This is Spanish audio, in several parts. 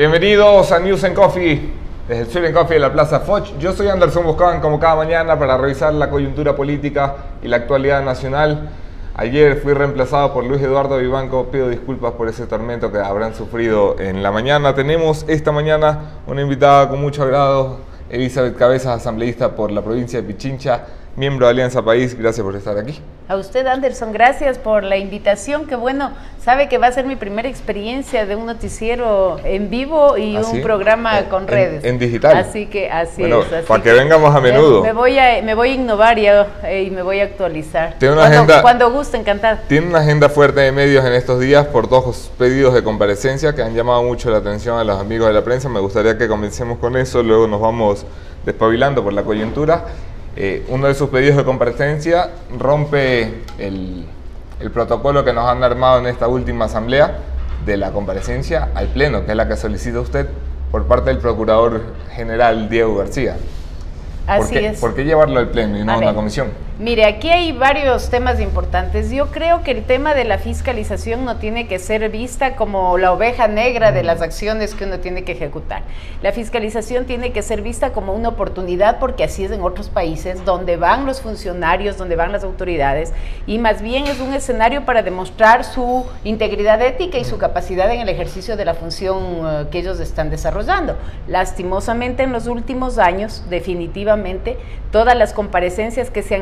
Bienvenidos a News and Coffee, desde el Sugar and Coffee de la Plaza Foch. Yo soy Anderson Boscawen, como cada mañana, para revisar la coyuntura política y la actualidad nacional. Ayer fui reemplazado por Luis Eduardo Vivanco. Pido disculpas por ese tormento que habrán sufrido en la mañana. Tenemos esta mañana una invitada con mucho agrado, Elizabeth Cabezas, asambleísta por la provincia de Pichincha, miembro de Alianza País. Gracias por estar aquí. A usted, Anderson, gracias por la invitación. Que bueno, sabe que va a ser mi primera experiencia de un noticiero en vivo y un programa con redes. En digital. Así que así bueno, es. Así para que vengamos a menudo. Me voy a innovar y me voy a actualizar. Tiene una agenda, cuando guste, encantada. Tiene una agenda fuerte de medios en estos días por dos pedidos de comparecencia que han llamado mucho la atención a los amigos de la prensa. Me gustaría que comencemos con eso, luego nos vamos despabilando por la coyuntura. Uno de sus pedidos de comparecencia rompe el protocolo que nos han armado en esta última asamblea de la comparecencia al Pleno, que es la que solicita usted por parte del Procurador General Diego García. Así es. ¿Por qué llevarlo al Pleno y no a una comisión? Mire, aquí hay varios temas importantes. Yo creo que el tema de la fiscalización no tiene que ser vista como la oveja negra de las acciones que uno tiene que ejecutar. La fiscalización tiene que ser vista como una oportunidad, porque así es en otros países, donde van los funcionarios, donde van las autoridades, y más bien es un escenario para demostrar su integridad ética y su capacidad en el ejercicio de la función que ellos están desarrollando. Lastimosamente, en los últimos años, definitivamente, todas las comparecencias que se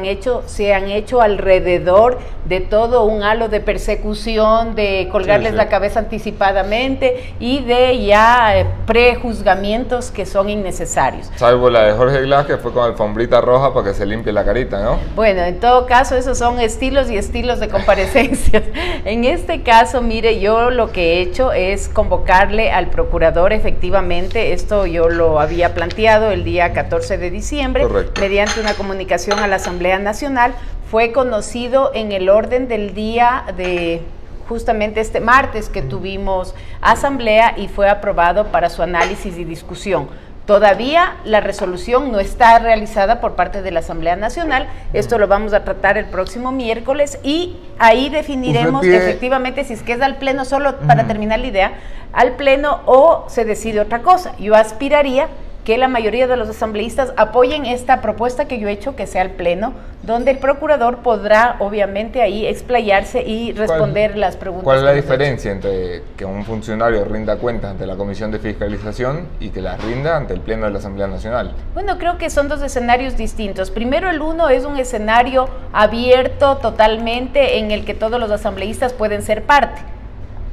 han hecho alrededor de todo un halo de persecución, de colgarles la cabeza anticipadamente y de ya prejuzgamientos que son innecesarios. Salvo la de Jorge Glass, que fue con alfombrita roja para que se limpie la carita, ¿no? Bueno, en todo caso, esos son estilos y estilos de comparecencias. En este caso, mire, yo lo que he hecho es convocarle al procurador, efectivamente. Esto yo lo había planteado el día 14 de diciembre, correcto, mediante una comunicación a la Asamblea Nacional. Fue conocido en el orden del día de justamente este martes que tuvimos asamblea y fue aprobado para su análisis y discusión. Todavía la resolución no está realizada por parte de la Asamblea Nacional. Esto lo vamos a tratar el próximo miércoles y ahí definiremos efectivamente si es que es al Pleno, solo para terminar la idea, al Pleno, o se decide otra cosa. Yo aspiraría que la mayoría de los asambleístas apoyen esta propuesta que yo he hecho, que sea el Pleno, donde el procurador podrá obviamente ahí explayarse y responder las preguntas. ¿Cuál es la diferencia entre que un funcionario rinda cuentas ante la Comisión de Fiscalización y que las rinda ante el Pleno de la Asamblea Nacional? Bueno, creo que son dos escenarios distintos. Primero, el uno es un escenario abierto totalmente en el que todos los asambleístas pueden ser parte.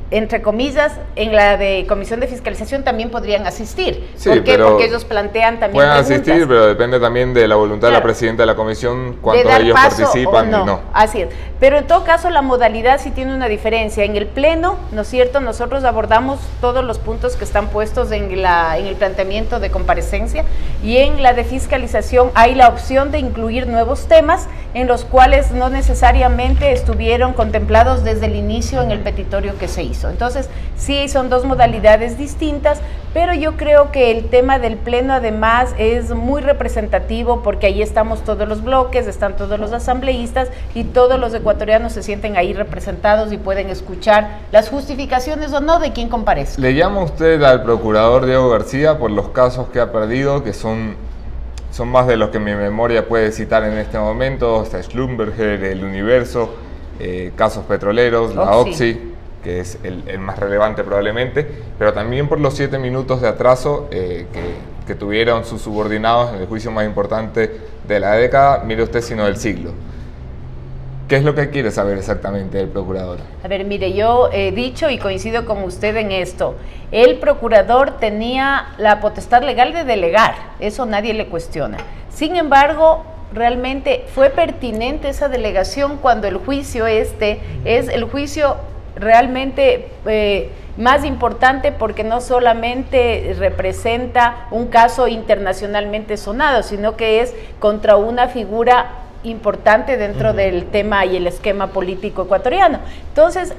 Entre comillas, en la de Comisión de Fiscalización también podrían asistir. Sí, ¿por qué? Porque ellos plantean también pueden preguntas. asistir, pero depende también de la voluntad de la presidenta de la comisión, cuántos de ellos participan y no. Así es. Pero en todo caso, la modalidad sí tiene una diferencia. En el Pleno, ¿no es cierto?, nosotros abordamos todos los puntos que están puestos en el planteamiento de comparecencia, y en la de fiscalización hay la opción de incluir nuevos temas en los cuales no necesariamente estuvieron contemplados desde el inicio en el petitorio que se hizo. Entonces, sí, son dos modalidades distintas, pero yo creo que el tema del Pleno además es muy representativo, porque ahí estamos todos los bloques, están todos los asambleístas y todos los ecuatorianos se sienten ahí representados y pueden escuchar las justificaciones o no de quien comparezca. ¿Le llama usted al procurador Diego García por los casos que ha perdido, que son más de los que mi memoria puede citar en este momento? Está Schlumberger, El Universo, casos petroleros, la Oxy, que es el más relevante probablemente, pero también por los 7 minutos de atraso que tuvieron sus subordinados en el juicio más importante de la década, mire usted, sino del siglo? ¿Qué es lo que quiere saber exactamente el procurador? A ver, mire, yo he dicho y coincido con usted en esto. El procurador tenía la potestad legal de delegar, eso nadie le cuestiona. Sin embargo, realmente fue pertinente esa delegación cuando el juicio es el juicio realmente más importante, porque no solamente representa un caso internacionalmente sonado, sino que es contra una figura importante dentro del tema y el esquema político ecuatoriano. Entonces,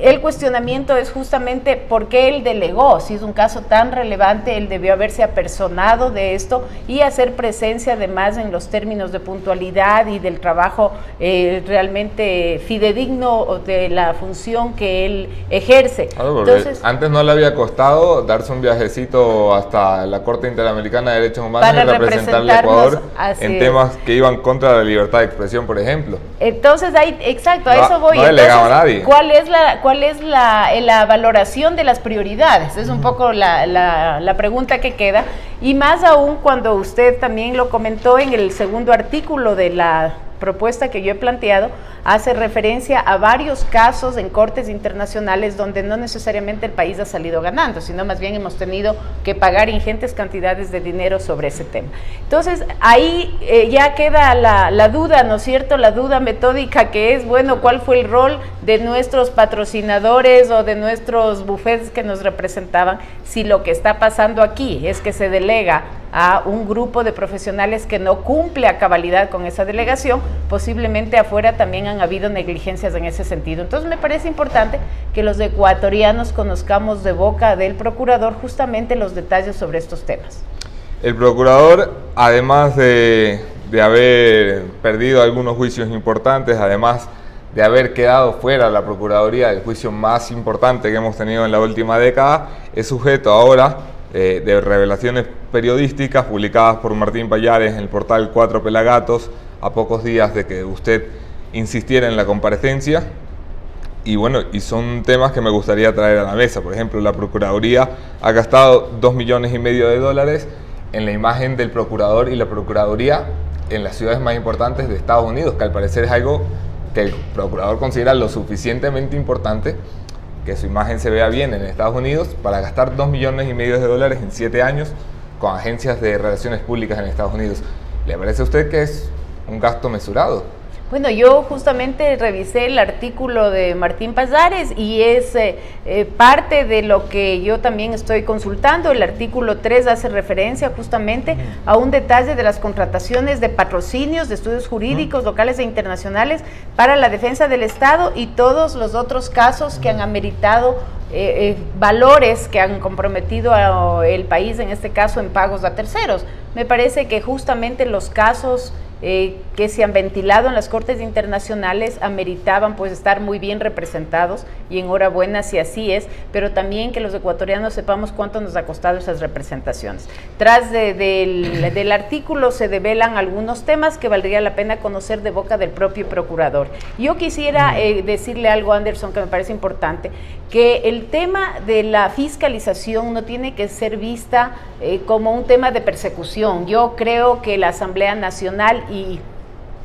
el cuestionamiento es justamente por qué él delegó. Si es un caso tan relevante, él debió haberse apersonado de esto y hacer presencia además en los términos de puntualidad y del trabajo realmente fidedigno de la función que él ejerce. Entonces, antes no le había costado darse un viajecito hasta la Corte Interamericana de Derechos Humanos y representarle a Ecuador en temas que iban contra la libertad de expresión, por ejemplo. Entonces, ahí, exacto, a eso voy. No delegaba a nadie. ¿Cuál es la valoración de las prioridades? Es un poco la pregunta que queda, y más aún cuando usted también lo comentó en el segundo artículo de la propuesta que yo he planteado, hace referencia a varios casos en cortes internacionales donde no necesariamente el país ha salido ganando, sino más bien hemos tenido que pagar ingentes cantidades de dinero sobre ese tema. Entonces, ahí ya queda la duda, ¿no es cierto?, la duda metódica, que es, bueno, ¿cuál fue el rol de nuestros patrocinadores o de nuestros bufetes que nos representaban? Si lo que está pasando aquí es que se delega a un grupo de profesionales que no cumple a cabalidad con esa delegación, posiblemente afuera también han habido negligencias en ese sentido. Entonces me parece importante que los ecuatorianos conozcamos de boca del procurador justamente los detalles sobre estos temas. El procurador, además de haber perdido algunos juicios importantes, además de haber quedado fuera de la Procuraduría del juicio más importante que hemos tenido en la última década, es sujeto ahora de revelaciones periodísticas publicadas por Martín Pallares en el portal Cuatro Pelagatos a pocos días de que usted insistiera en la comparecencia. Y bueno, y son temas que me gustaría traer a la mesa. Por ejemplo, la Procuraduría ha gastado $2,5 millones en la imagen del procurador y la Procuraduría en las ciudades más importantes de Estados Unidos, que al parecer es algo que el procurador considera lo suficientemente importante que su imagen se vea bien en Estados Unidos para gastar $2,5 millones en 7 años con agencias de relaciones públicas en Estados Unidos. ¿Le parece a usted que es un gasto mesurado? Bueno, yo justamente revisé el artículo de Martín Pallares y es parte de lo que yo también estoy consultando. El artículo 3 hace referencia justamente a un detalle de las contrataciones de patrocinios de estudios jurídicos locales e internacionales para la defensa del Estado y todos los otros casos que han ameritado valores que han comprometido al país, en este caso en pagos a terceros. Me parece que justamente los casos que se han ventilado en las cortes internacionales ameritaban pues estar muy bien representados, y enhorabuena si así es, pero también que los ecuatorianos sepamos cuánto nos ha costado esas representaciones. Tras del artículo se develan algunos temas que valdría la pena conocer de boca del propio procurador. Yo quisiera decirle algo, Anderson, que me parece importante, que el tema de la fiscalización no tiene que ser vista como un tema de persecución. Yo creo que la Asamblea Nacional, y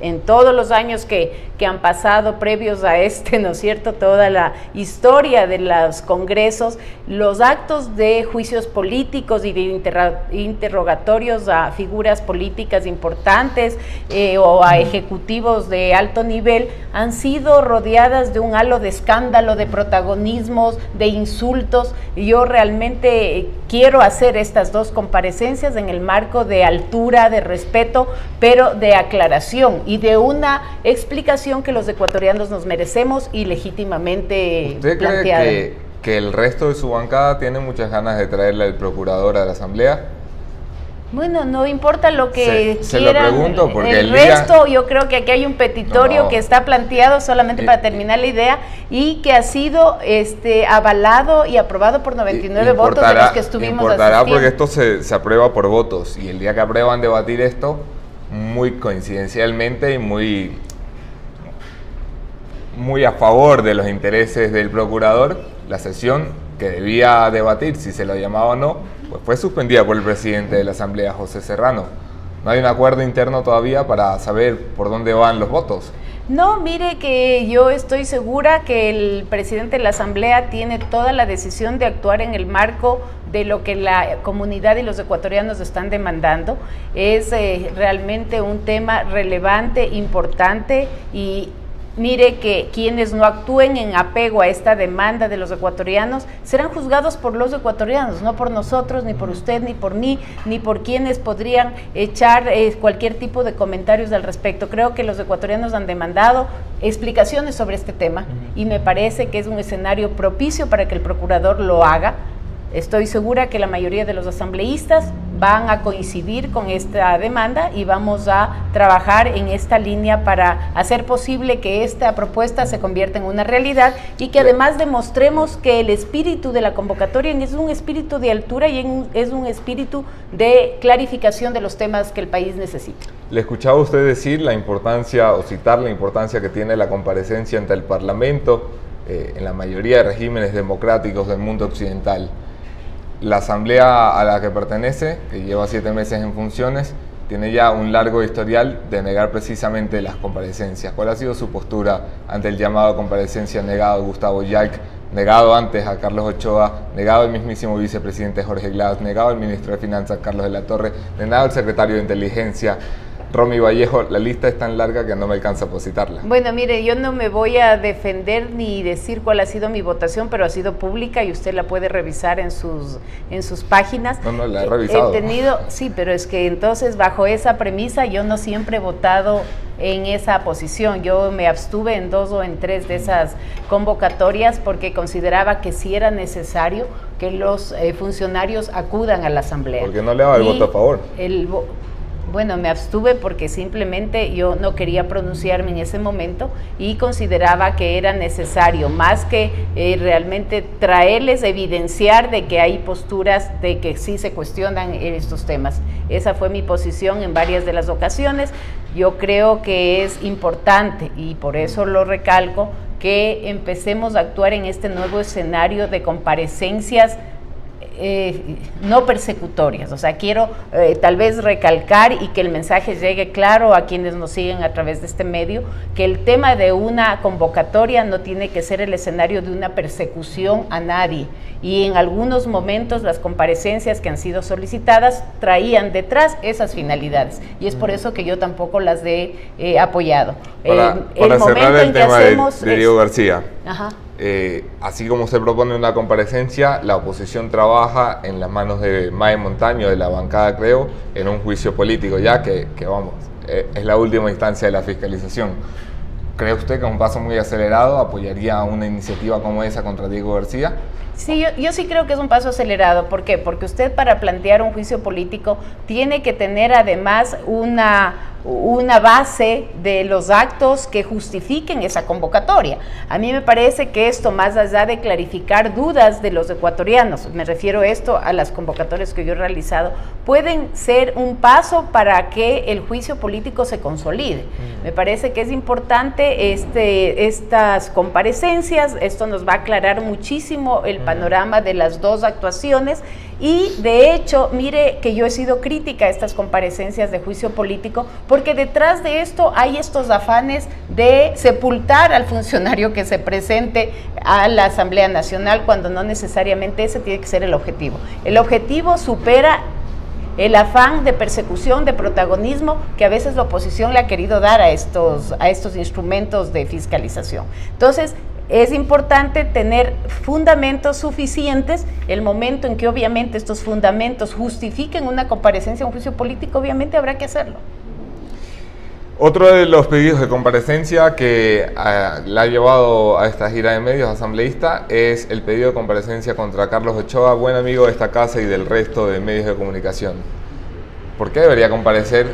en todos los años que han pasado previos a este, ¿no es cierto?, toda la historia de los congresos, los actos de juicios políticos y de interrogatorios a figuras políticas importantes o a ejecutivos de alto nivel han sido rodeadas de un halo de escándalo, de protagonismos, de insultos. Yo realmente quiero hacer estas dos comparecencias en el marco de altura, de respeto, pero de aclaración y de una explicación que los ecuatorianos nos merecemos y legítimamente planteada. ¿Usted cree que el resto de su bancada tiene muchas ganas de traerle al procurador a la Asamblea? Bueno, no importa lo que se lo pregunto porque el resto, yo creo que aquí hay un petitorio que está planteado solamente para terminar la idea y que ha sido avalado y aprobado por 99 votos de los que estuvimos asistiendo. Porque esto se aprueba por votos, y el día que aprueban debatir esto, muy coincidencialmente y muy a favor de los intereses del procurador, la sesión que debía debatir si se lo llamaba o no, pues fue suspendida por el presidente de la Asamblea, José Serrano. ¿No hay un acuerdo interno todavía para saber por dónde van los votos? No, mire que yo estoy segura que el presidente de la Asamblea tiene toda la decisión de actuar en el marco de lo que la comunidad y los ecuatorianos están demandando. Es realmente un tema relevante, importante, y mire que quienes no actúen en apego a esta demanda de los ecuatorianos serán juzgados por los ecuatorianos, no por nosotros, ni por usted, ni por mí, ni por quienes podrían echar cualquier tipo de comentarios al respecto. Creo que los ecuatorianos han demandado explicaciones sobre este tema y me parece que es un escenario propicio para que el procurador lo haga. Estoy segura que la mayoría de los asambleístas van a coincidir con esta demanda y vamos a trabajar en esta línea para hacer posible que esta propuesta se convierta en una realidad y que además demostremos que el espíritu de la convocatoria es un espíritu de altura y es un espíritu de clarificación de los temas que el país necesita. Le escuchaba a usted decir la importancia o citar la importancia que tiene la comparecencia ante el Parlamento en la mayoría de regímenes democráticos del mundo occidental. La asamblea a la que pertenece, que lleva 7 meses en funciones, tiene ya un largo historial de negar precisamente las comparecencias. ¿Cuál ha sido su postura ante el llamado a comparecencia negado a Gustavo Yac, negado antes a Carlos Ochoa, negado el mismísimo vicepresidente Jorge Glass, negado el ministro de Finanzas Carlos de la Torre, negado el secretario de Inteligencia Romy Vallejo? La lista es tan larga que no me alcanza por citarla. Bueno, mire, yo no me voy a defender ni decir cuál ha sido mi votación, pero ha sido pública y usted la puede revisar en sus páginas. No, la he revisado. Sí, pero es que entonces bajo esa premisa yo no siempre he votado en esa posición. Yo me abstuve en 2 o en 3 de esas convocatorias porque consideraba que sí era necesario que los funcionarios acudan a la asamblea. ¿Por qué no le daba el voto a favor? Bueno, me abstuve porque simplemente yo no quería pronunciarme en ese momento y consideraba que era necesario, más que realmente traerles, evidenciar de que hay posturas de que sí se cuestionan estos temas. Esa fue mi posición en varias de las ocasiones. Yo creo que es importante, y por eso lo recalco, que empecemos a actuar en este nuevo escenario de comparecencias no persecutorias. O sea, quiero tal vez recalcar y que el mensaje llegue claro a quienes nos siguen a través de este medio, que el tema de una convocatoria no tiene que ser el escenario de una persecución a nadie, y en algunos momentos las comparecencias que han sido solicitadas traían detrás esas finalidades, y es por eso que yo tampoco las he apoyado. Para cerrar el tema de Diego García, ajá. Así como se propone una comparecencia, la oposición trabaja en las manos de Mae Montaño, de la bancada, creo, en un juicio político, ya que vamos, es la última instancia de la fiscalización. ¿Cree usted que es un paso muy acelerado? ¿Apoyaría una iniciativa como esa contra Diego García? Sí, yo sí creo que es un paso acelerado. ¿Por qué? Porque usted, para plantear un juicio político, tiene que tener además una base de los actos que justifiquen esa convocatoria. A mí me parece que esto, más allá de clarificar dudas de los ecuatorianos, me refiero esto a las convocatorias que yo he realizado, pueden ser un paso para que el juicio político se consolide. Me parece que es importante estas comparecencias. Esto nos va a aclarar muchísimo el panorama de las 2 actuaciones, y de hecho, mire que yo he sido crítica a estas comparecencias de juicio político, porque detrás de esto hay estos afanes de sepultar al funcionario que se presente a la Asamblea Nacional, cuando no necesariamente ese tiene que ser el objetivo. El objetivo supera el afán de persecución, de protagonismo que a veces la oposición le ha querido dar a estos instrumentos de fiscalización. Entonces, es importante tener fundamentos suficientes. El momento en que obviamente estos fundamentos justifiquen una comparecencia a un juicio político, obviamente habrá que hacerlo. Otro de los pedidos de comparecencia que la ha llevado a esta gira de medios asambleísta es el pedido de comparecencia contra Carlos Ochoa, buen amigo de esta casa y del resto de medios de comunicación. ¿Por qué debería comparecer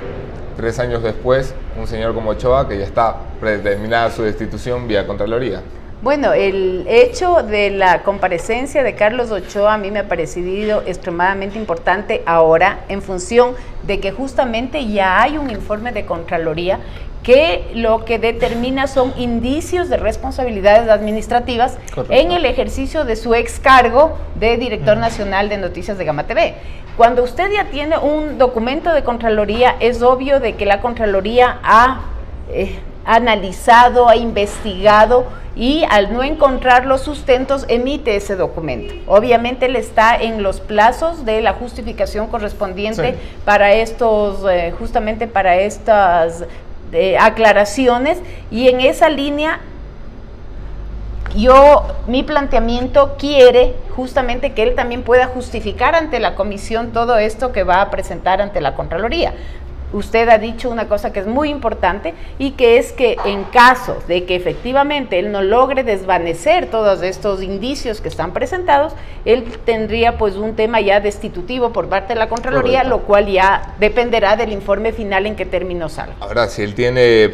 3 años después un señor como Ochoa, que ya está predeterminada su destitución vía Contraloría? Bueno, el hecho de la comparecencia de Carlos Ochoa a mí me ha parecido extremadamente importante ahora, en función de que justamente ya hay un informe de Contraloría que lo que determina son indicios de responsabilidades administrativas. Correcto. En el ejercicio de su ex cargo de director nacional de Noticias de Gama TV. Cuando usted ya tiene un documento de Contraloría, es obvio de que la Contraloría ha analizado, ha investigado, y al no encontrar los sustentos emite ese documento. Obviamente él está en los plazos de la justificación correspondiente, sí, para estos, justamente para estas aclaraciones, y en esa línea mi planteamiento quiere justamente que él también pueda justificar ante la comisión todo esto que va a presentar ante la Contraloría. Usted ha dicho una cosa que es muy importante, y que es que en caso de que efectivamente él no logre desvanecer todos estos indicios que están presentados, él tendría pues un tema ya destitutivo por parte de la Contraloría. Correcto. Lo cual ya dependerá del informe final en qué términos salga. Ahora, si él tiene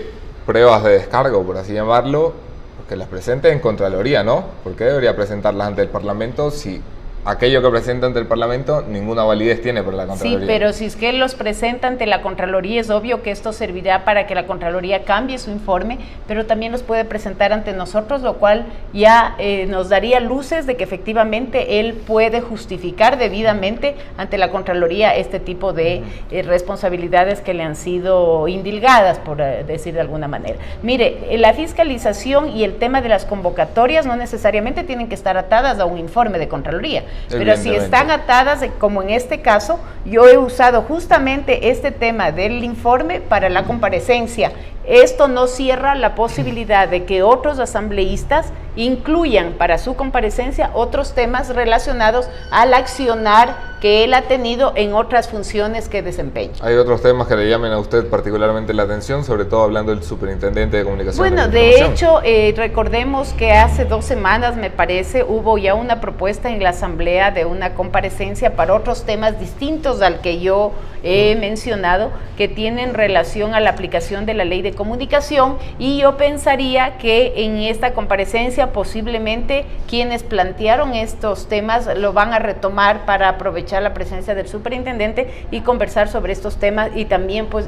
pruebas de descargo, por así llamarlo, que las presente en Contraloría, ¿no? ¿Por qué debería presentarlas ante el Parlamento si aquello que presenta ante el Parlamento ninguna validez tiene por la Contraloría? Sí, pero si es que él los presenta ante la Contraloría, es obvio que esto servirá para que la Contraloría cambie su informe, pero también los puede presentar ante nosotros, lo cual ya nos daría luces de que efectivamente él puede justificar debidamente ante la Contraloría este tipo de responsabilidades que le han sido indilgadas, por decir de alguna manera. Mire, la fiscalización y el tema de las convocatorias no necesariamente tienen que estar atadas a un informe de Contraloría. Pero si están atadas, como en este caso, yo he usado justamente este tema del informe para la comparecencia. Esto no cierra la posibilidad de que otros asambleístas incluyan para su comparecencia otros temas relacionados al accionar que él ha tenido en otras funciones que desempeña. ¿Hay otros temas que le llamen a usted particularmente la atención, sobre todo hablando del superintendente de comunicación? Bueno, de hecho, recordemos que hace 2 semanas, me parece, hubo ya una propuesta en la Asamblea de una comparecencia para otros temas distintos al que yo he mencionado, que tienen relación a la aplicación de la ley de comunicación, y yo pensaría que en esta comparecencia posiblemente quienes plantearon estos temas lo van a retomar para aprovechar la presencia del superintendente y conversar sobre estos temas, y también pues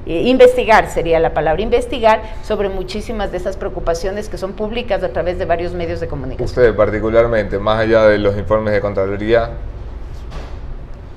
investigar, sería la palabra, investigar sobre muchísimas de esas preocupaciones que son públicas a través de varios medios de comunicación. Usted particularmente, más allá de los informes de Contraloría,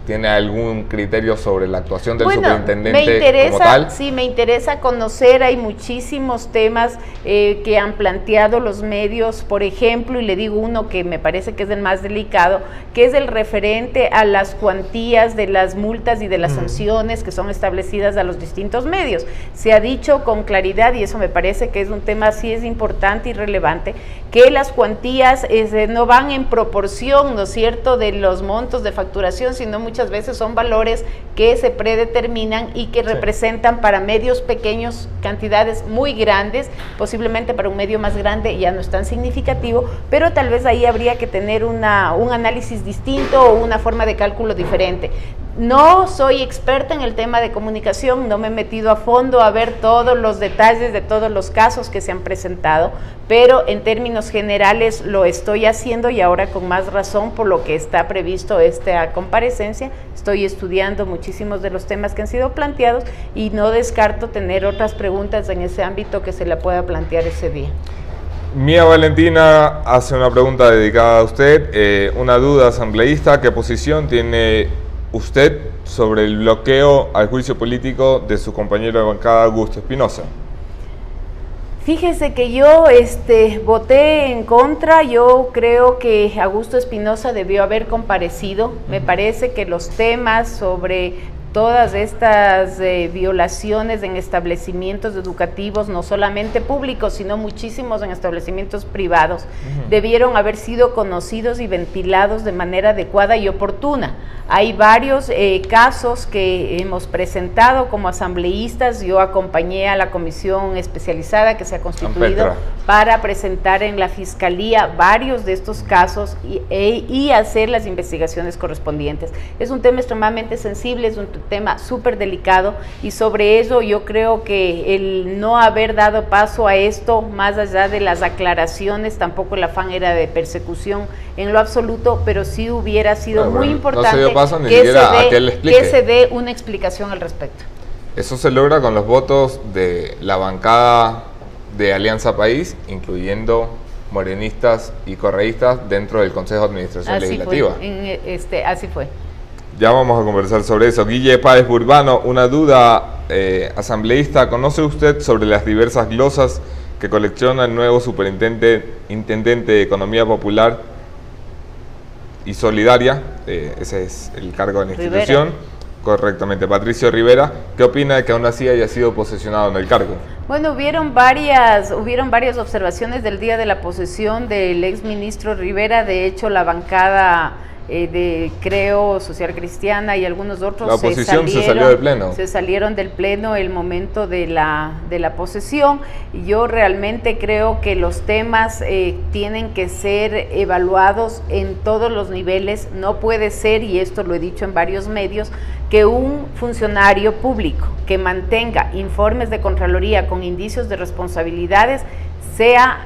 ¿tiene algún criterio sobre la actuación del superintendente como tal? Sí, me interesa conocer. Hay muchísimos temas que han planteado los medios, por ejemplo, y le digo uno que me parece que es el más delicado, que es el referente a las cuantías de las multas y de las sanciones que son establecidas a los distintos medios. Se ha dicho con claridad, y eso me parece que es un tema sí es importante y relevante, que las cuantías no van en proporción, ¿no es cierto?, de los montos de facturación, sino muchas veces son valores que se predeterminan y que representan para medios pequeños cantidades muy grandes, posiblemente para un medio más grande ya no es tan significativo, pero tal vez ahí habría que tener un análisis distinto o una forma de cálculo diferente. No soy experta en el tema de comunicación, no me he metido a fondo a ver todos los detalles de todos los casos que se han presentado, pero en términos generales lo estoy haciendo, y ahora con más razón por lo que está previsto esta comparecencia. Estoy estudiando muchísimos de los temas que han sido planteados y no descarto tener otras preguntas en ese ámbito que se la pueda plantear ese día. Mía Valentina hace una pregunta dedicada a usted, una duda asambleísta: ¿qué posición tiene usted sobre el bloqueo al juicio político de su compañero de bancada, Augusto Espinosa? Fíjese que yo voté en contra. Yo creo que Augusto Espinosa debió haber comparecido. Me parece que los temas sobre todas estas violaciones en establecimientos educativos, no solamente públicos, sino muchísimos en establecimientos privados, debieron haber sido conocidos y ventilados de manera adecuada y oportuna. Hay varios casos que hemos presentado como asambleístas. Yo acompañé a la comisión especializada que se ha constituido para presentar en la Fiscalía varios de estos casos y hacer las investigaciones correspondientes. Es un tema extremadamente sensible, es un tema súper delicado, y sobre eso yo creo que el no haber dado paso a esto, más allá de las aclaraciones, tampoco el afán era de persecución en lo absoluto, pero sí hubiera sido muy importante que se dé una explicación al respecto. Eso se logra con los votos de la bancada de Alianza País, incluyendo morenistas y correístas dentro del Consejo de Administración Legislativa. Así fue. Ya vamos a conversar sobre eso. Guille Páez Burbano, una duda asambleísta: ¿conoce usted sobre las diversas glosas que colecciona el nuevo superintendente de Economía Popular y Solidaria? Ese es el cargo de la institución, Correctamente. Patricio Rivera, ¿qué opina de que aún así haya sido posesionado en el cargo? Bueno, hubieron varias observaciones del día de la posesión del exministro Rivera. De hecho, la bancada de Creo, Social Cristiana y algunos otros la oposición se salió del pleno. Se salieron del pleno el momento de la posesión. Yo realmente creo que los temas tienen que ser evaluados en todos los niveles. No puede ser, y esto lo he dicho en varios medios, que un funcionario público que mantenga informes de Contraloría con indicios de responsabilidades sea,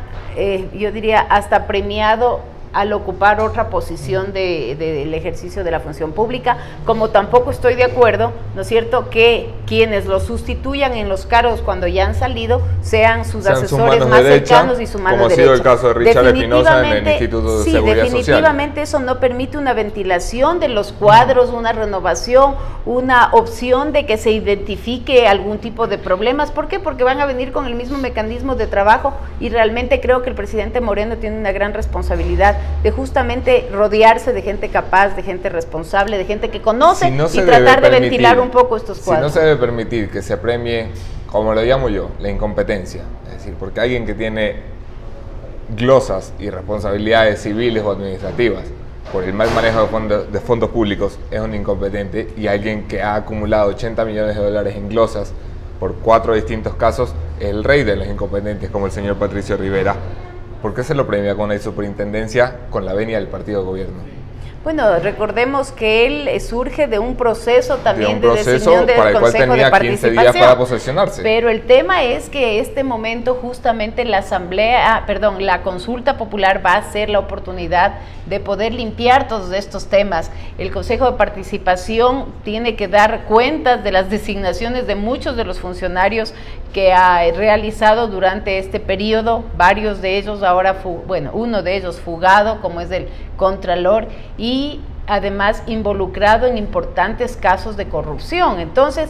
yo diría, hasta premiado al ocupar otra posición del ejercicio de la función pública, como tampoco estoy de acuerdo, ¿no es cierto?, que quienes lo sustituyan en los cargos cuando ya han salido sean sus asesores más cercanos y su mano derecha. Como ha sido el caso de Richard Espinosa en el Instituto de Seguridad Social. Definitivamente eso no permite una ventilación de los cuadros, una renovación, una opción de que se identifique algún tipo de problemas. ¿Por qué? Porque van a venir con el mismo mecanismo de trabajo, y realmente creo que el presidente Moreno tiene una gran responsabilidad de justamente rodearse de gente capaz, de gente responsable, de gente que conoce, y tratar de ventilar un poco estos cuadros. Si no se debe permitir que se premie, como lo llamo yo, la incompetencia, es decir, porque alguien que tiene glosas y responsabilidades civiles o administrativas por el mal manejo de fondos públicos es un incompetente, y alguien que ha acumulado 80 millones de dólares en glosas por 4 distintos casos es el rey de los incompetentes, como el señor Patricio Rivera. ¿Por qué se lo premia con la superintendencia con la venia del partido de gobierno? Bueno, recordemos que él surge de un proceso también de decisión del para el cual Consejo tenía de 15 días para posesionarse. Pero el tema es que este momento justamente la consulta popular va a ser la oportunidad de poder limpiar todos estos temas. El Consejo de Participación tiene que dar cuentas de las designaciones de muchos de los funcionarios que ha realizado durante este periodo, varios de ellos ahora, uno de ellos fugado, como es el Contralor, y además involucrado en importantes casos de corrupción. Entonces,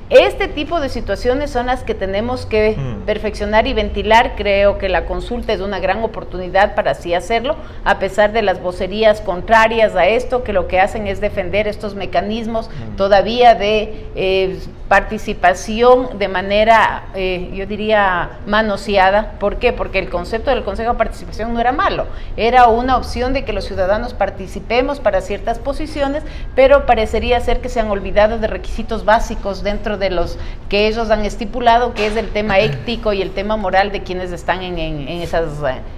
este tipo de situaciones son las que tenemos que perfeccionar y ventilar. Creo que la consulta es una gran oportunidad para así hacerlo, a pesar de las vocerías contrarias a esto, que lo que hacen es defender estos mecanismos todavía de participación de manera, yo diría, manoseada. ¿Por qué? Porque el concepto del Consejo de Participación no era malo, era una opción de que los ciudadanos participemos para ciertas posiciones, pero parecería ser que se han olvidado de requisitos básicos dentro de los que ellos han estipulado, que es el tema ético y el tema moral de quienes están en esas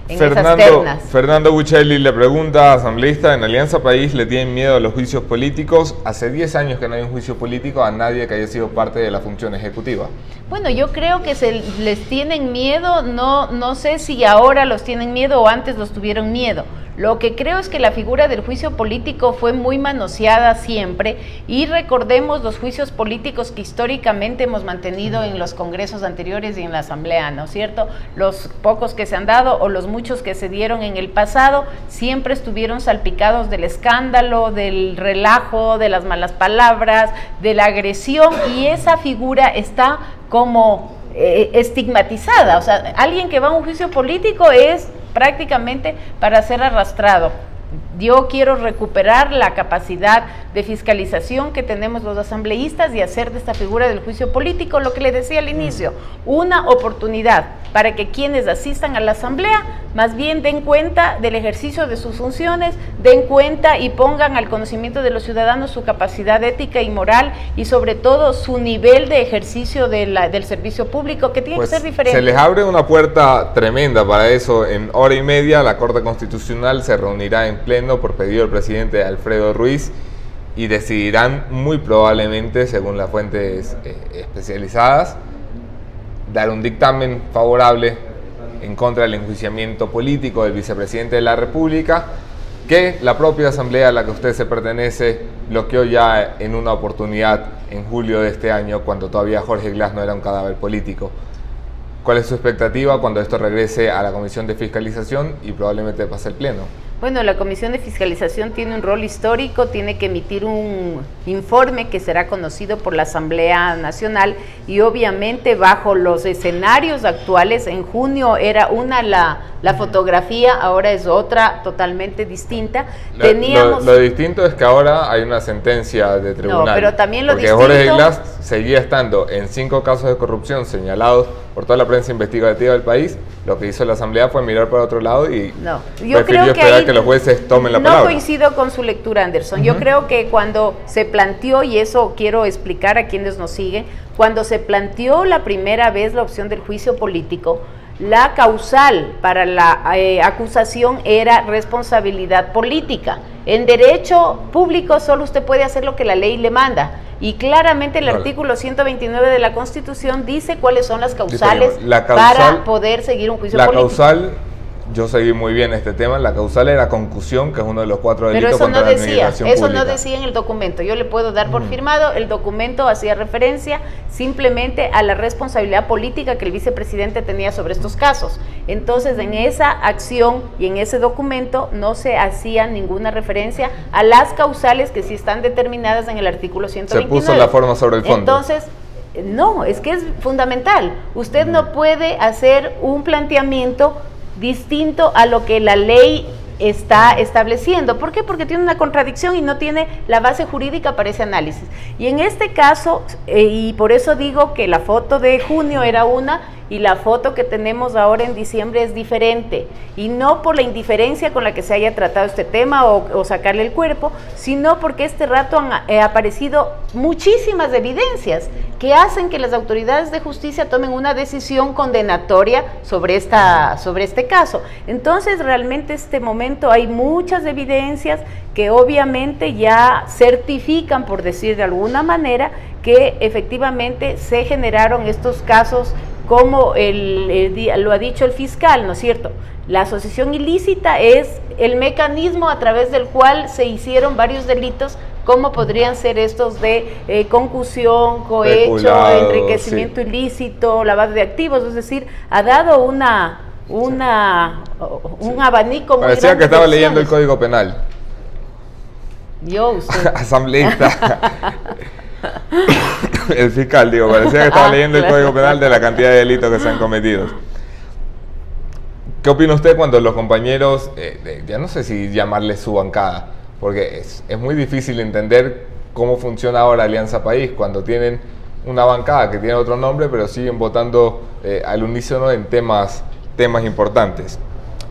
ternas. Fernando Buccelli le pregunta, asambleísta, ¿en Alianza País le tienen miedo a los juicios políticos? Hace 10 años que no hay un juicio político a nadie que haya sido parte de la función ejecutiva. Bueno, yo creo que les tienen miedo, no sé si ahora los tienen miedo o antes los tuvieron miedo. Lo que creo es que la figura del juicio político fue muy manoseada siempre, y recordemos los juicios políticos que históricamente hemos mantenido en los congresos anteriores y en la asamblea, ¿no es cierto? Los pocos que se han dado o los muchos que se dieron en el pasado siempre estuvieron salpicados del escándalo, del relajo, de las malas palabras, de la agresión, y esa figura está como estigmatizada. O sea, alguien que va a un juicio político es prácticamente para ser arrastrado. Yo quiero recuperar la capacidad de fiscalización que tenemos los asambleístas y hacer de esta figura del juicio político, lo que le decía al inicio, una oportunidad para que quienes asistan a la asamblea más bien den cuenta del ejercicio de sus funciones, den cuenta y pongan al conocimiento de los ciudadanos su capacidad ética y moral, y sobre todo su nivel de ejercicio del servicio público, que tiene que ser diferente. Se les abre una puerta tremenda para eso. En hora y media la Corte Constitucional se reunirá en pleno por pedido del presidente Alfredo Ruiz, y decidirán muy probablemente, según las fuentes especializadas, dar un dictamen favorable en contra del enjuiciamiento político del vicepresidente de la República, que la propia asamblea a la que usted se pertenece bloqueó ya en una oportunidad en julio de este año, cuando todavía Jorge Glass no era un cadáver político. ¿Cuál es su expectativa cuando esto regrese a la Comisión de Fiscalización y probablemente pase el Pleno? Bueno, la Comisión de Fiscalización tiene un rol histórico, tiene que emitir un informe que será conocido por la Asamblea Nacional y obviamente bajo los escenarios actuales, en junio era una la fotografía, ahora es otra totalmente distinta. Lo distinto es que ahora hay una sentencia de tribunal. No, pero también lo porque distinto... Jorge Glass seguía estando en 5 casos de corrupción señalados por toda la prensa investigativa del país. Lo que hizo la Asamblea fue mirar para otro lado y prefirió esperar que los jueces tomen la palabra. No coincido con su lectura, Anderson. Yo creo que cuando se planteó, y eso quiero explicar a quienes nos siguen, cuando se planteó la primera vez la opción del juicio político, la causal para la acusación era responsabilidad política. En derecho público solo usted puede hacer lo que la ley le manda. Y claramente el artículo 129 de la Constitución dice cuáles son las causales para poder seguir un juicio político. La causal, yo seguí muy bien este tema, la causal era concusión, que es uno de los 4 delitos contra la administración pública. Eso no decía en el documento, yo le puedo dar por firmado, el documento hacía referencia simplemente a la responsabilidad política que el vicepresidente tenía sobre estos casos. Entonces, en esa acción y en ese documento no se hacía ninguna referencia a las causales que sí están determinadas en el artículo 129. Se puso la forma sobre el fondo. Entonces, no, es que es fundamental. Usted no puede hacer un planteamiento distinto a lo que la ley está estableciendo. ¿Por qué? Porque tiene una contradicción y no tiene la base jurídica para ese análisis. Y en este caso, y por eso digo que la foto de junio era una y la foto que tenemos ahora en diciembre es diferente, y no por la indiferencia con la que se haya tratado este tema o sacarle el cuerpo, sino porque este rato han aparecido muchísimas evidencias que hacen que las autoridades de justicia tomen una decisión condenatoria sobre este caso. Entonces, realmente este momento hay muchas evidencias que obviamente ya certifican, por decir de alguna manera, que efectivamente se generaron estos casos, como lo ha dicho el fiscal, ¿no es cierto? La asociación ilícita es el mecanismo a través del cual se hicieron varios delitos, como podrían ser estos de concusión, cohecho, enriquecimiento ilícito, lavado de activos, es decir, ha dado un abanico muy grande. Parecía que estaba leyendo el Código Penal. Usted. Asambleísta. El fiscal, parecía que estaba leyendo el Código Penal de la cantidad de delitos que se han cometido. ¿Qué opina usted cuando los compañeros, ya no sé si llamarles su bancada, porque es muy difícil entender cómo funciona ahora Alianza País, cuando tienen una bancada que tiene otro nombre, pero siguen votando al unísono en temas importantes?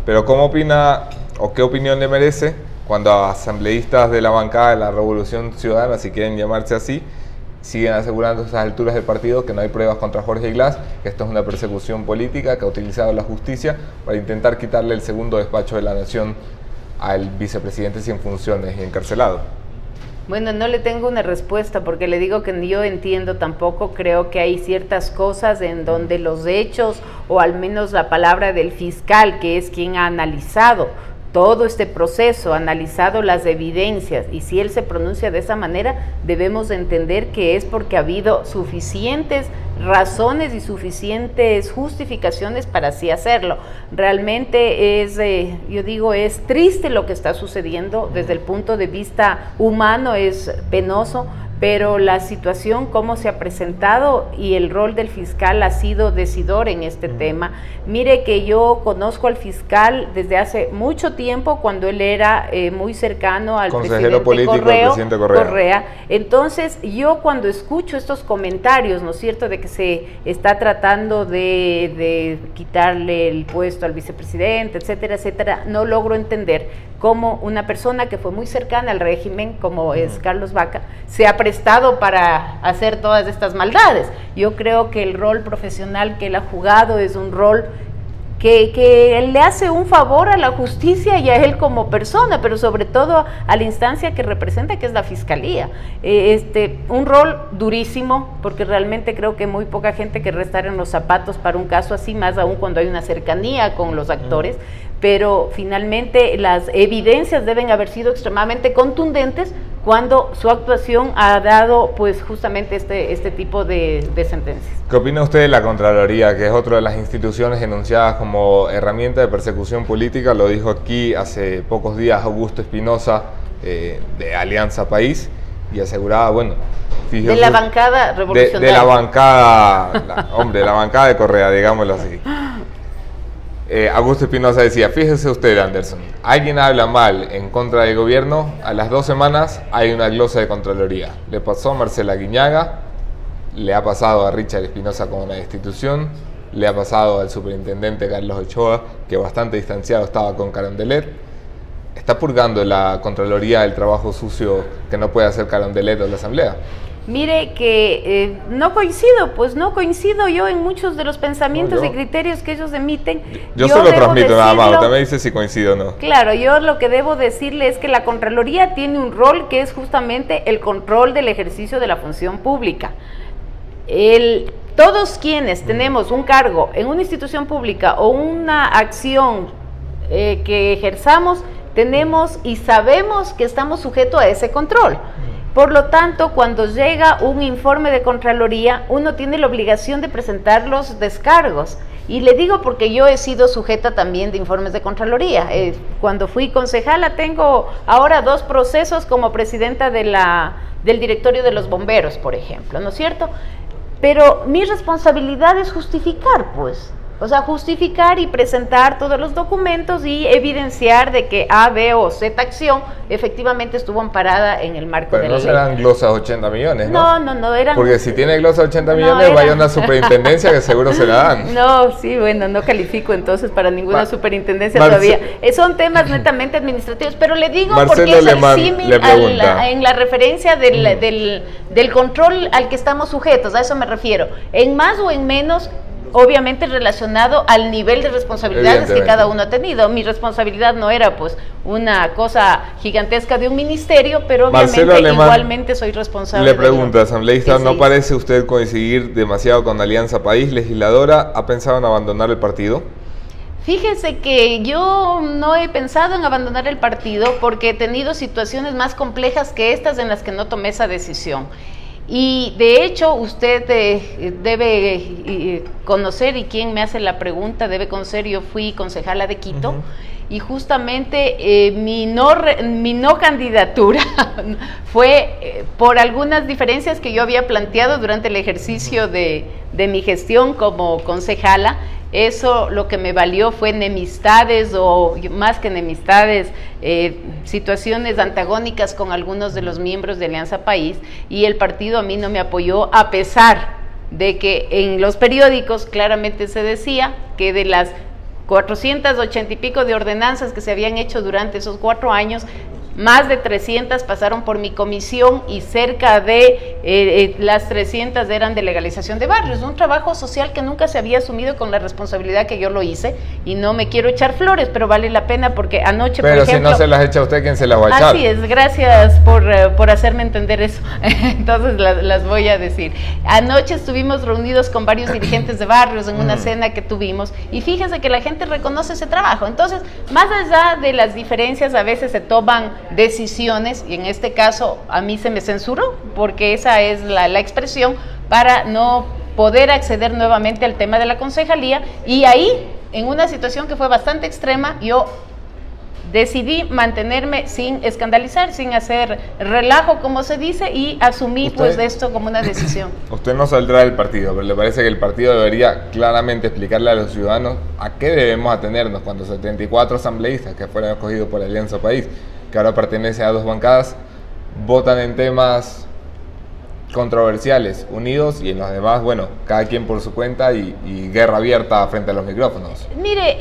Pero ¿cómo opina o qué opinión le merece cuando asambleístas de la bancada de la Revolución Ciudadana, si quieren llamarse así, siguen asegurando a esas alturas del partido que no hay pruebas contra Jorge Glass, que esto es una persecución política que ha utilizado la justicia para intentar quitarle el segundo despacho de la nación al vicepresidente sin funciones y encarcelado? Bueno, no le tengo una respuesta porque le digo que yo entiendo tampoco, creo que hay ciertas cosas en donde los hechos, o al menos la palabra del fiscal, que es quien ha analizado todo este proceso, analizado las evidencias, y si él se pronuncia de esa manera, debemos entender que es porque ha habido suficientes razones y suficientes justificaciones para así hacerlo. Realmente es, yo digo, es triste lo que está sucediendo desde el punto de vista humano, es penoso, pero la situación como se ha presentado y el rol del fiscal ha sido decidor en este tema. Mire que yo conozco al fiscal desde hace mucho tiempo, cuando él era muy cercano al consejero político del presidente Correa. Entonces, yo cuando escucho estos comentarios, ¿no es cierto?, de que se está tratando de quitarle el puesto al vicepresidente, etcétera, etcétera, no logro entender cómo una persona que fue muy cercana al régimen, como es Carlos Vaca, se ha prestado para hacer todas estas maldades. Yo creo que el rol profesional que él ha jugado es un rol que le hace un favor a la justicia y a él como persona, pero sobre todo a la instancia que representa, que es la Fiscalía. Un rol durísimo, porque realmente creo que muy poca gente querrá estar en los zapatos para un caso así, más aún cuando hay una cercanía con los actores, pero finalmente las evidencias deben haber sido extremadamente contundentes cuando su actuación ha dado pues justamente este tipo de sentencias. ¿Qué opina usted de la Contraloría, que es otra de las instituciones enunciadas como herramienta de persecución política? Lo dijo aquí hace pocos días Augusto Espinosa, de Alianza País, y aseguraba, bueno, fíjese, de la bancada revolucionaria. De la bancada, hombre, la bancada de Correa, digámoslo así. Augusto Espinosa decía, fíjese usted, Anderson, alguien habla mal en contra del gobierno, a las 2 semanas hay una glosa de Contraloría. Le pasó a Marcela Guiñaga, le ha pasado a Richard Espinosa con una destitución, le ha pasado al superintendente Carlos Ochoa, que bastante distanciado estaba con Carondelet. ¿Está purgando la Contraloría el trabajo sucio que no puede hacer Carondelet o la Asamblea? Mire que no coincido yo en muchos de los pensamientos y criterios que ellos emiten. Yo solo transmito nada más, usted me dice si coincido o no. Claro, yo lo que debo decirle es que la Contraloría tiene un rol que es justamente el control del ejercicio de la función pública. Todos quienes tenemos un cargo en una institución pública o una acción que ejerzamos, tenemos y sabemos que estamos sujetos a ese control. Por lo tanto, cuando llega un informe de Contraloría, uno tiene la obligación de presentar los descargos. Y le digo porque yo he sido sujeta también de informes de Contraloría. Cuando fui concejala, tengo ahora 2 procesos como presidenta del directorio de los bomberos, por ejemplo, ¿no es cierto? Pero mi responsabilidad es justificar, pues. O sea, justificar y presentar todos los documentos y evidenciar de que A, B o Z acción efectivamente estuvo amparada en el marco de la ley. Pero no serán glosas 80 millones, ¿no? No eran... Porque si tiene glosas 80 millones, vaya a una superintendencia que seguro se la dan. No, sí, bueno, no califico entonces para ninguna superintendencia todavía. Son temas netamente administrativos, pero le digo porque es el símil en la referencia del control al que estamos sujetos, a eso me refiero. En más o en menos... obviamente relacionado al nivel de responsabilidades que cada uno ha tenido. Mi responsabilidad no era pues una cosa gigantesca de un ministerio, pero obviamente igualmente soy responsable. Le pregunto, asambleísta, ¿no parece usted coincidir demasiado con Alianza País, legisladora? ¿Ha pensado en abandonar el partido? Fíjese que yo no he pensado en abandonar el partido porque he tenido situaciones más complejas que estas en las que no tomé esa decisión. Y de hecho usted debe conocer, y quien me hace la pregunta debe conocer, yo fui concejala de Quito, y justamente mi no candidatura fue por algunas diferencias que yo había planteado durante el ejercicio de mi gestión como concejala. Eso lo que me valió fue enemistades, o más que enemistades, situaciones antagónicas con algunos de los miembros de Alianza País, y el partido a mí no me apoyó, a pesar de que en los periódicos claramente se decía que de las 480 y pico de ordenanzas que se habían hecho durante esos 4 años, más de 300 pasaron por mi comisión y cerca de las 300 eran de legalización de barrios, un trabajo social que nunca se había asumido con la responsabilidad que yo lo hice, y no me quiero echar flores, pero vale la pena porque anoche, pero por ejemplo... si no se las echa usted, ¿quién se las va a echar? Así es, gracias por hacerme entender eso, entonces las voy a decir. Anoche estuvimos reunidos con varios dirigentes de barrios en una cena que tuvimos, y fíjense que la gente reconoce ese trabajo. Entonces, más allá de las diferencias, a veces se toman decisiones, y en este caso a mí se me censuró, porque esa es la expresión, para no poder acceder nuevamente al tema de la concejalía, y ahí, en una situación que fue bastante extrema, yo decidí mantenerme sin escandalizar, sin hacer relajo, como se dice, y asumí pues esto como una decisión. Usted no saldrá del partido, pero ¿le parece que el partido debería claramente explicarle a los ciudadanos a qué debemos atenernos cuando 74 asambleístas que fueron escogidos por Alianza País, que ahora pertenece a 2 bancadas, votan en temas controversiales, unidos, y en los demás, bueno, cada quien por su cuenta y guerra abierta frente a los micrófonos? Mire,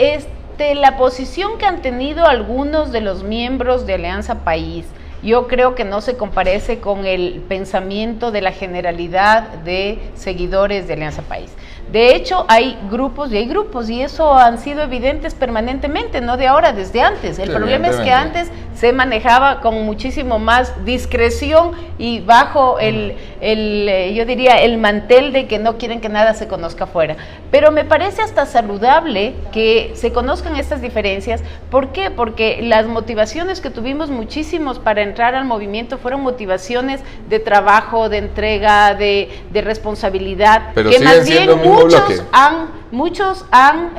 la posición que han tenido algunos de los miembros de Alianza País, yo creo que no se comparece con el pensamiento de la generalidad de seguidores de Alianza País. De hecho, hay grupos, y eso han sido evidentes permanentemente, no de ahora, desde antes. El problema es que antes se manejaba con muchísimo más discreción y bajo yo diría, el mantel de que no quieren que nada se conozca afuera. Pero me parece hasta saludable que se conozcan estas diferencias. ¿Por qué? Porque las motivaciones que tuvimos muchísimos para entrar al movimiento fueron motivaciones de trabajo, de entrega, de responsabilidad, pero que más bien muchos han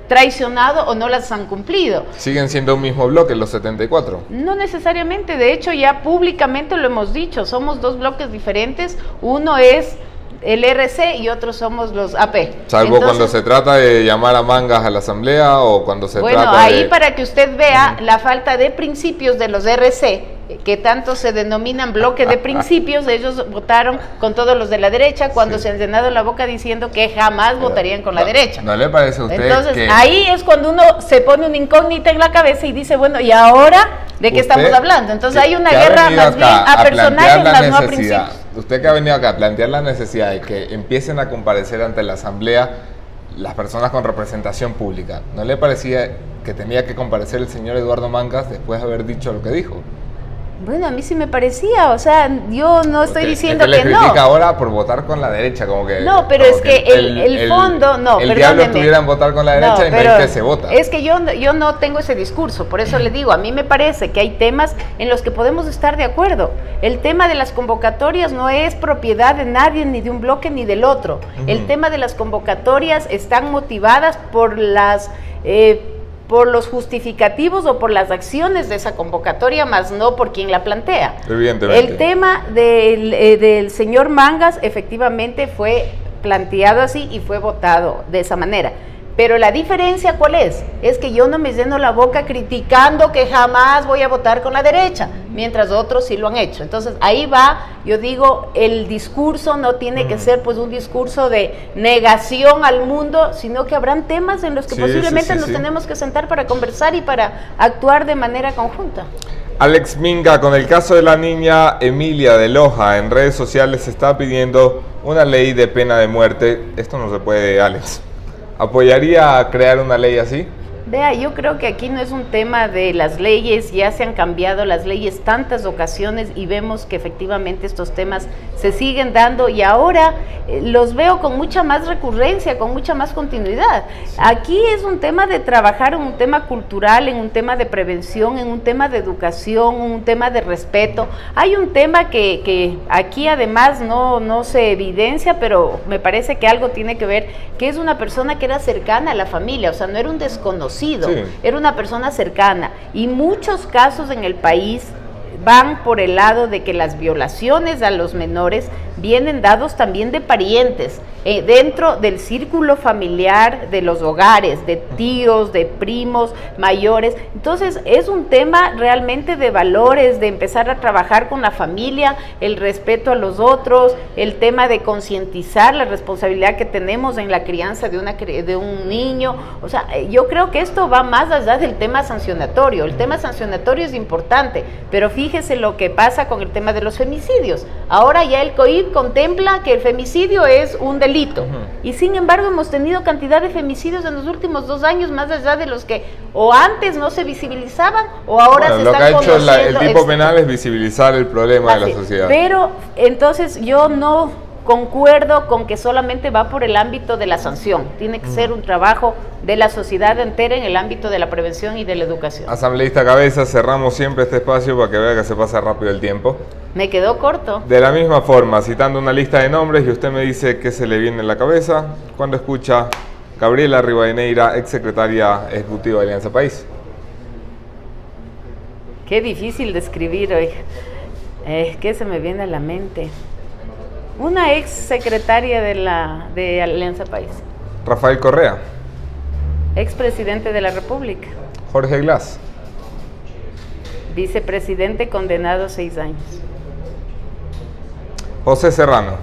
traicionado o no las han cumplido. ¿Siguen siendo un mismo bloque los 74? No necesariamente, de hecho ya públicamente lo hemos dicho, somos dos bloques diferentes, uno es el RC y otros somos los AP. Salvo cuando se trata de llamar a Mangas a la asamblea o cuando se trata de... Bueno, ahí para que usted vea la falta de principios de los RC, que tanto se denominan bloque de principios, ellos votaron con todos los de la derecha cuando se han llenado la boca diciendo que jamás votarían con la derecha. ¿No le parece a usted? Entonces, ahí es cuando uno se pone una incógnita en la cabeza y dice, bueno, ¿y ahora de qué estamos hablando? Entonces hay una guerra más bien a personajes, más no a principios. Usted que ha venido acá a plantear la necesidad de que empiecen a comparecer ante la asamblea las personas con representación pública, ¿no le parecía que tenía que comparecer el señor Eduardo Mangas después de haber dicho lo que dijo? Bueno, a mí sí me parecía, o sea, yo no estoy diciendo que no. Le critica ahora por votar con la derecha, como que... No, pero es que el fondo, no, el diablo estuviera en votar con la derecha y no es que se vota. Es que yo no tengo ese discurso, por eso le digo, a mí me parece que hay temas en los que podemos estar de acuerdo. El tema de las convocatorias no es propiedad de nadie, ni de un bloque, ni del otro. El tema de las convocatorias están motivadas por por los justificativos o por las acciones de esa convocatoria, más no por quien la plantea. Evidentemente. El tema del señor Mangas efectivamente fue planteado así y fue votado de esa manera. Pero la diferencia, ¿cuál es? Es que yo no me lleno la boca criticando que jamás voy a votar con la derecha, mientras otros sí lo han hecho. Entonces, ahí va, yo digo, el discurso no tiene que ser pues un discurso de negación al mundo, sino que habrán temas en los que posiblemente nos tenemos que sentar para conversar y para actuar de manera conjunta. Alex Minga, con el caso de la niña Emilia de Loja, en redes sociales se está pidiendo una ley de pena de muerte. Esto no se puede, Alex. ¿Apoyaría crear una ley así? Vea, yo creo que aquí no es un tema de las leyes, ya se han cambiado las leyes tantas ocasiones y vemos que efectivamente estos temas se siguen dando y ahora los veo con mucha más recurrencia, con mucha más continuidad. Aquí es un tema de trabajar en un tema cultural, en un tema de prevención, en un tema de educación, en un tema de respeto. Hay un tema que aquí además no se evidencia, pero me parece que algo tiene que ver, que es una persona que era cercana a la familia, o sea, no era un desconocido. Era una persona cercana y muchos casos en el país van por el lado de que las violaciones a los menores vienen dados también de parientes, dentro del círculo familiar de los hogares, de tíos, de primos, mayores. Entonces es un tema realmente de valores, de empezar a trabajar con la familia, el respeto a los otros, el tema de concientizar la responsabilidad que tenemos en la crianza de un niño. O sea, yo creo que esto va más allá del tema sancionatorio. El tema sancionatorio es importante, pero fíjese lo que pasa con el tema de los femicidios. Ahora ya el COIP contempla que el femicidio es un delito. Y sin embargo hemos tenido cantidad de femicidios en los últimos 2 años, más allá de los que o antes no se visibilizaban o ahora se están conociendo. Lo que ha hecho el tipo penal es visibilizar el problema de la sociedad. Pero entonces yo no concuerdo con que solamente va por el ámbito de la sanción, tiene que ser un trabajo de la sociedad entera en el ámbito de la prevención y de la educación. Asambleísta Cabezas, cerramos siempre este espacio para que vea que se pasa rápido el tiempo. Me quedó corto. De la misma forma, citando una lista de nombres y usted me dice qué se le viene en la cabeza cuando escucha Gabriela Rivadeneira, exsecretaria ejecutiva de Alianza País. Qué difícil de escribir hoy. ¿Qué se me viene a la mente? Una ex secretaria de Alianza País. Rafael Correa. Ex presidente de la República. Jorge Glass. Vicepresidente condenado 6 años. José Serrano.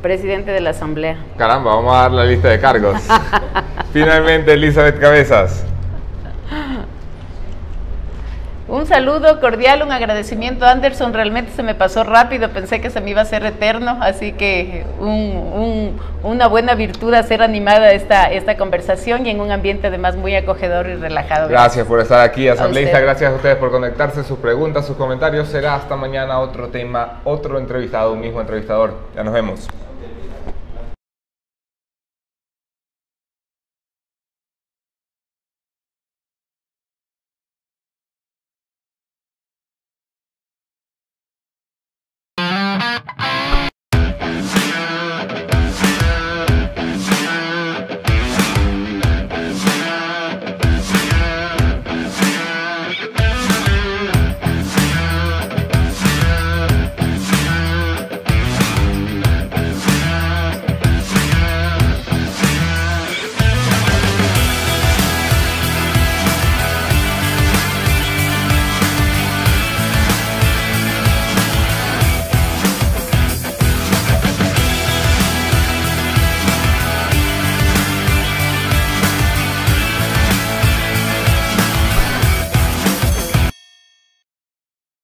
Presidente de la Asamblea. Caramba, vamos a dar la lista de cargos. Finalmente, Elizabeth Cabezas. Un saludo cordial, un agradecimiento, Anderson. Realmente se me pasó rápido, pensé que se me iba a hacer eterno, así que una buena virtud hacer animada esta conversación y en un ambiente además muy acogedor y relajado. Gracias por estar aquí, asambleísta. Gracias a ustedes por conectarse, sus preguntas, sus comentarios. Será hasta mañana otro tema, otro entrevistado, un mismo entrevistador. Ya nos vemos.